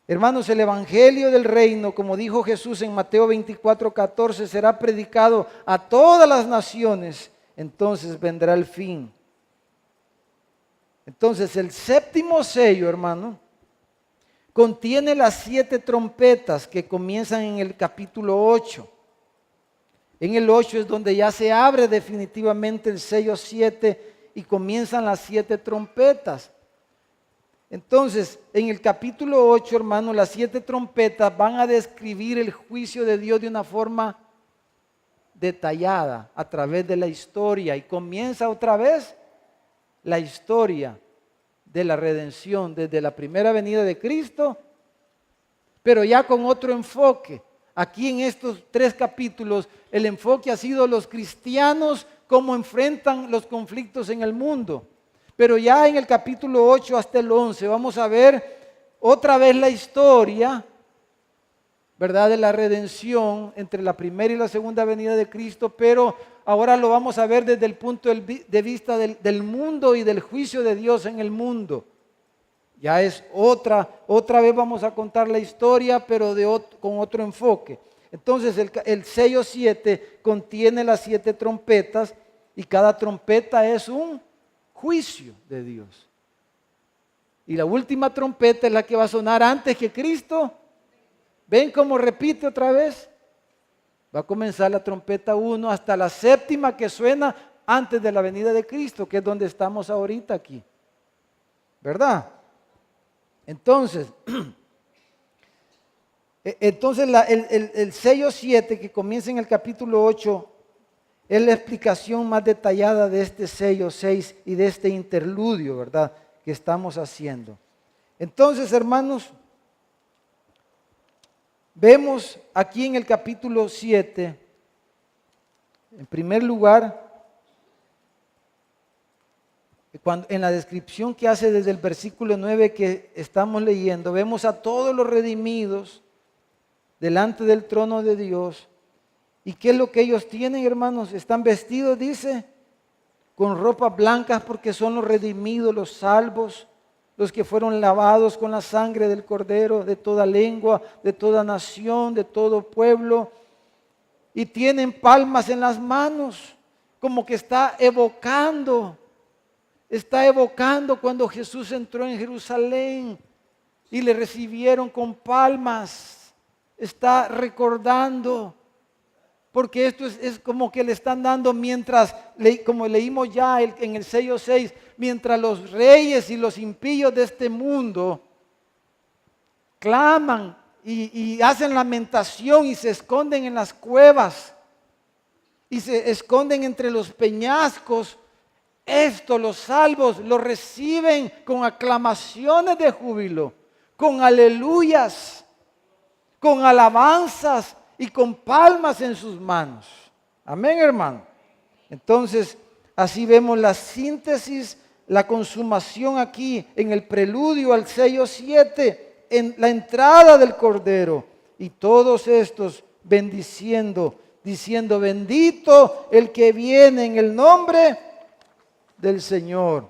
Hermanos, el evangelio del reino, como dijo Jesús en Mateo 24:14, será predicado a todas las naciones, entonces vendrá el fin. Entonces el 7º sello, hermano, contiene las 7 trompetas que comienzan en el capítulo 8. En el 8 es donde ya se abre definitivamente el sello 7 y comienzan las 7 trompetas. Entonces, en el capítulo 8, hermano, las 7 trompetas van a describir el juicio de Dios de una forma detallada a través de la historia, y comienza otra vez la historia de la redención desde la primera venida de Cristo, pero ya con otro enfoque. Aquí en estos 3 capítulos el enfoque ha sido los cristianos, cómo enfrentan los conflictos en el mundo. Pero ya en el capítulo 8 hasta el 11 vamos a ver otra vez la historia, ¿verdad?, de la redención entre la primera y la segunda venida de Cristo, pero ahora lo vamos a ver desde el punto de vista del mundo y del juicio de Dios en el mundo. Ya es otra vez vamos a contar la historia, pero con otro enfoque. Entonces el sello 7 contiene las 7 trompetas y cada trompeta es un juicio de Dios. Y la última trompeta es la que va a sonar antes que Cristo. ¿Ven cómo repite otra vez? Va a comenzar la trompeta 1 hasta la 7ª que suena antes de la venida de Cristo, que es donde estamos ahorita aquí. ¿Verdad? Entonces, el sello 7 que comienza en el capítulo 8 es la explicación más detallada de este sello 6 y de este interludio, ¿verdad?, que estamos haciendo. Entonces, hermanos, vemos aquí en el capítulo 7, en primer lugar, en la descripción que hace desde el versículo 9 que estamos leyendo, vemos a todos los redimidos delante del trono de Dios. ¿Y qué es lo que ellos tienen, hermanos? Están vestidos, dice, con ropas blancas porque son los redimidos, los salvos, los que fueron lavados con la sangre del Cordero, de toda lengua, de toda nación, de todo pueblo. Y tienen palmas en las manos, como que está evocando cuando Jesús entró en Jerusalén y le recibieron con palmas. Está recordando, porque esto es como que le están dando mientras, como leímos ya en el sello 6, mientras los reyes y los impíos de este mundo claman y hacen lamentación y se esconden en las cuevas y se esconden entre los peñascos. Esto los salvos lo reciben con aclamaciones de júbilo, con aleluyas, con alabanzas y con palmas en sus manos. Amén, hermano. Entonces, así vemos la síntesis, la consumación aquí en el preludio al sello 7, en la entrada del Cordero. Y todos estos bendiciendo, diciendo: bendito el que viene en el nombre del Señor.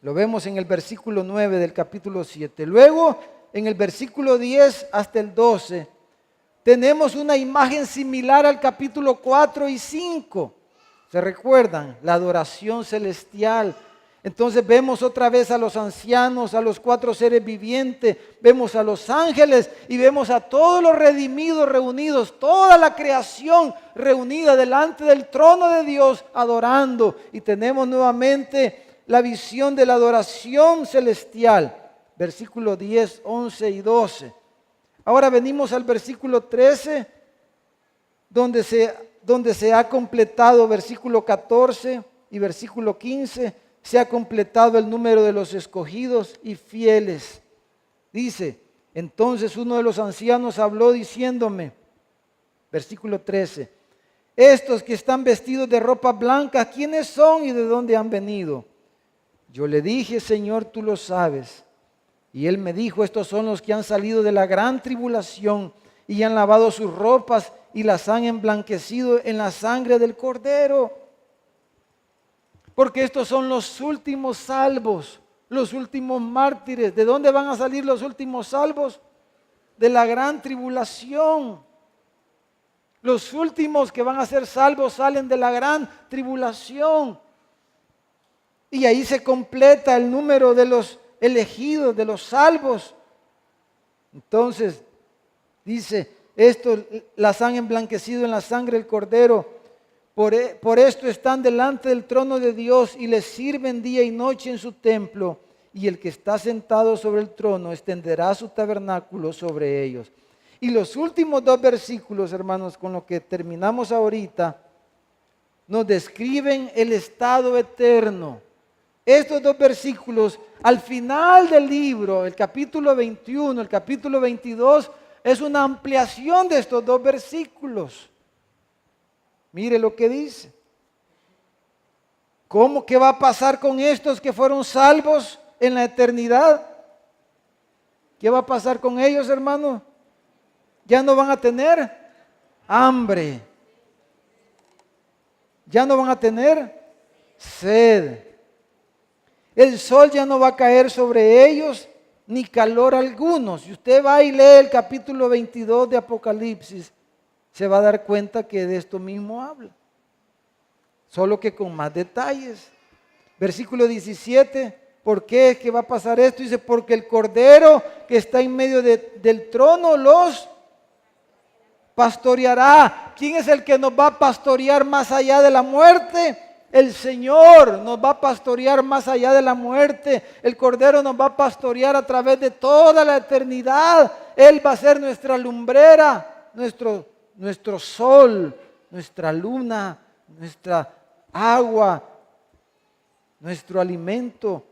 Lo vemos en el versículo 9 del capítulo 7. Luego, en el versículo 10 hasta el 12, tenemos una imagen similar al capítulo 4 y 5. ¿Se recuerdan? La adoración celestial. Entonces vemos otra vez a los ancianos, a los 4 seres vivientes, vemos a los ángeles y vemos a todos los redimidos reunidos, toda la creación reunida delante del trono de Dios adorando. Y tenemos nuevamente la visión de la adoración celestial, versículos 10, 11 y 12. Ahora venimos al versículo 13, donde se ha completado versículo 14 y versículo 15, se ha completado el número de los escogidos y fieles. Dice: entonces uno de los ancianos habló diciéndome, versículo 13, estos que están vestidos de ropa blanca, ¿quiénes son y de dónde han venido? Yo le dije: Señor, tú lo sabes. Y él me dijo: estos son los que han salido de la gran tribulación y han lavado sus ropas y las han emblanquecido en la sangre del Cordero. Porque estos son los últimos salvos, los últimos mártires. ¿De dónde van a salir los últimos salvos? De la gran tribulación. Los últimos que van a ser salvos salen de la gran tribulación. Y ahí se completa el número de los elegidos, de los salvos. Entonces, dice, estos las han emblanquecido en la sangre del Cordero. Por esto están delante del trono de Dios y les sirven día y noche en su templo. Y el que está sentado sobre el trono extenderá su tabernáculo sobre ellos. Y los últimos 2 versículos, hermanos, con lo que terminamos ahorita, nos describen el estado eterno. Estos 2 versículos, al final del libro, el capítulo 21, el capítulo 22, es una ampliación de estos 2 versículos. Mire lo que dice. ¿Qué va a pasar con estos que fueron salvos en la eternidad? ¿Qué va a pasar con ellos, hermano? Ya no van a tener hambre. ya no van a tener sed. El sol ya no va a caer sobre ellos, ni calor alguno. Si usted va y lee el capítulo 22 de Apocalipsis, se va a dar cuenta que de esto mismo habla, solo que con más detalles. Versículo 17, ¿por qué es que va a pasar esto? Dice, porque el Cordero que está en medio del trono los pastoreará. ¿Quién es el que nos va a pastorear más allá de la muerte? El Señor nos va a pastorear más allá de la muerte. El Cordero nos va a pastorear a través de toda la eternidad. Él va a ser nuestra lumbrera, nuestro sol, nuestra luna, nuestra agua, nuestro alimento.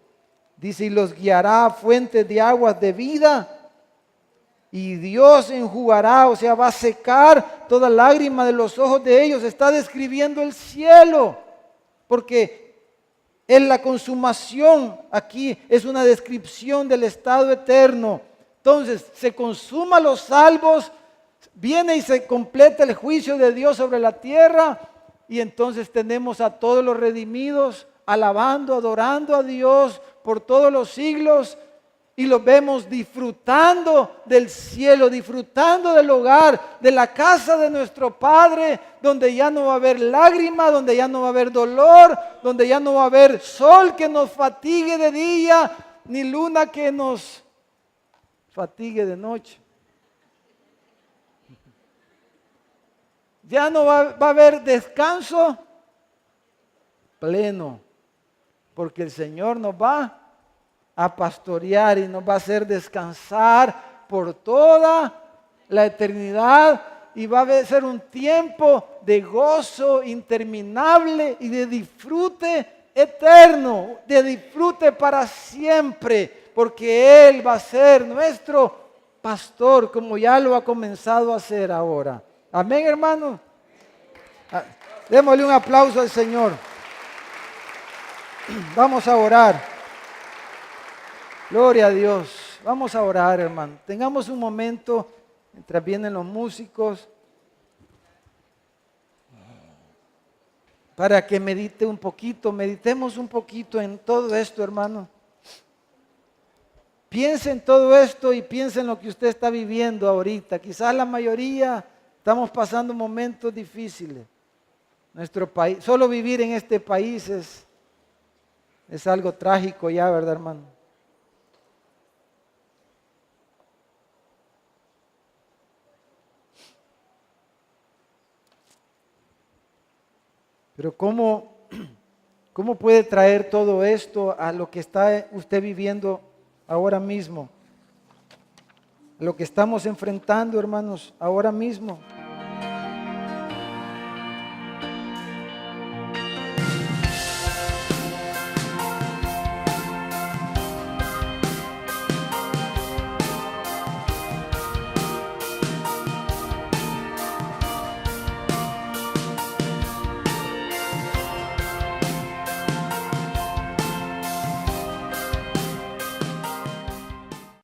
Dice, y los guiará a fuentes de aguas de vida. Y Dios enjugará, o sea, va a secar toda lágrima de los ojos de ellos. Está describiendo el cielo, porque en la consumación aquí es una descripción del estado eterno. Entonces, se consuma los salvos, viene y se completa el juicio de Dios sobre la tierra, y entonces tenemos a todos los redimidos alabando, adorando a Dios por todos los siglos. Y los vemos disfrutando del cielo, disfrutando del hogar, de la casa de nuestro Padre, donde ya no va a haber lágrima, donde ya no va a haber dolor, donde ya no va a haber sol que nos fatigue de día, ni luna que nos fatigue de noche. Ya no va a haber descanso pleno, porque el Señor nos va a pastorear y nos va a hacer descansar por toda la eternidad, y va a ser un tiempo de gozo interminable y de disfrute eterno, de disfrute para siempre, porque Él va a ser nuestro pastor, como ya lo ha comenzado a hacer ahora. Amén, hermano. Démosle un aplauso al Señor. Vamos a orar. Gloria a Dios. Vamos a orar, hermano. Tengamos un momento mientras vienen los músicos para que meditemos un poquito en todo esto, hermano. Piense en todo esto y piense en lo que usted está viviendo ahorita. Quizás la mayoría estamos pasando momentos difíciles. Nuestro país, solo vivir en este país es algo trágico ya, ¿verdad, hermano? Pero ¿cómo puede traer todo esto a lo que está usted viviendo ahora mismo? A lo que estamos enfrentando, hermanos, ahora mismo.